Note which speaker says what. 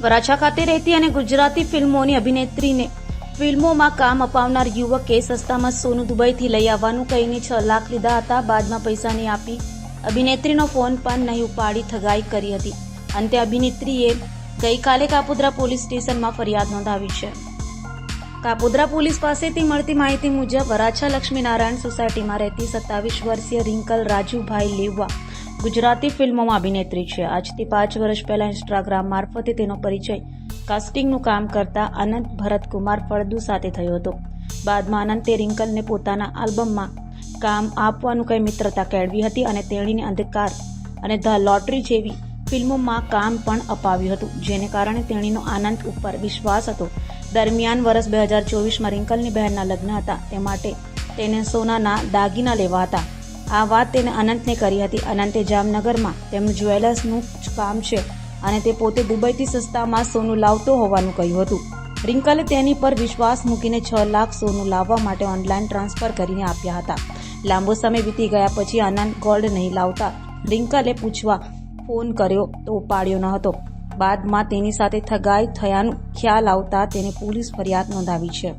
Speaker 1: વરાછા ખાતે રહેતી અને ગુજરાતી ફિલ્મોની અભિનેત્રીને ફિલ્મોમાં કામ અપાવનાર યુવકે સસ્તામાં સોનું દુબઈથી લઈ આવવાનું કહીને 6 લાખ લીધા હતા. બાદમાં પૈસા નહીં આપી અભિનેત્રીનો ફોન પણ નહીં ઉપાડી ઠગાઈ કરી હતી. અંતે અભિનેત્રીએ ગઈકાલે કાપોદ્રા પોલીસ સ્ટેશનમાં ફરિયાદ નોંધાવી છે. કાપોદ્રા પોલીસ પાસેથી મળતી માહિતી મુજબ વરાછા લક્ષ્મીનારાયણ સોસાયટીમાં રહેતી 27 વર્ષીય રિંકલ રાજુભાઈ લેવા ગુજરાતી ફિલ્મોમાં અભિનેત્રી છે. આજથી 5 વર્ષ પહેલા ઇન્સ્ટાગ્રામ મારફતે તેનો પરિચય કાસ્ટિંગનું કામ કરતા અનંત ભરતકુમાર ફળદુ સાથે થયો હતો. બાદમાં અનંતે રિંકલને પોતાના આલ્બમમાં કામ આપવાનું કઈ મિત્રતા કેળવી હતી અને તેણીને અંધકાર અને ધ લોટરી જેવી ફિલ્મોમાં કામ પણ અપાવ્યું હતું, જેને કારણે તેણીનો આનંદ ઉપર વિશ્વાસ હતો. દરમિયાન વર્ષ 2024માં રિંકલની બહેનના લગ્ન હતા, તે માટે તેને સોનાના દાગીના લેવા હતા. આ વાત તેને અનંતને કરી હતી. અનંતે જામનગરમાં તેમનું જ્વેલર્સનું જ કામ છે અને તે પોતે દુબઈથી સસ્તામાં સોનું લાવતો હોવાનું કહ્યું હતું. રિંકલે તેની પર વિશ્વાસ મૂકીને 6 લાખ સોનું લાવવા માટે ઓનલાઈન ટ્રાન્સફર કરીને આપ્યા હતા. લાંબો સમય વીતી ગયા પછી અનંત ગોલ્ડ નહીં લાવતા રિંકલે પૂછવા ફોન કર્યો તો ઉપાડ્યો ન હતો. બાદમાં તેની સાથે ઠગાઈ થયાનું ખ્યાલ આવતા તેને પોલીસ ફરિયાદ નોંધાવી છે.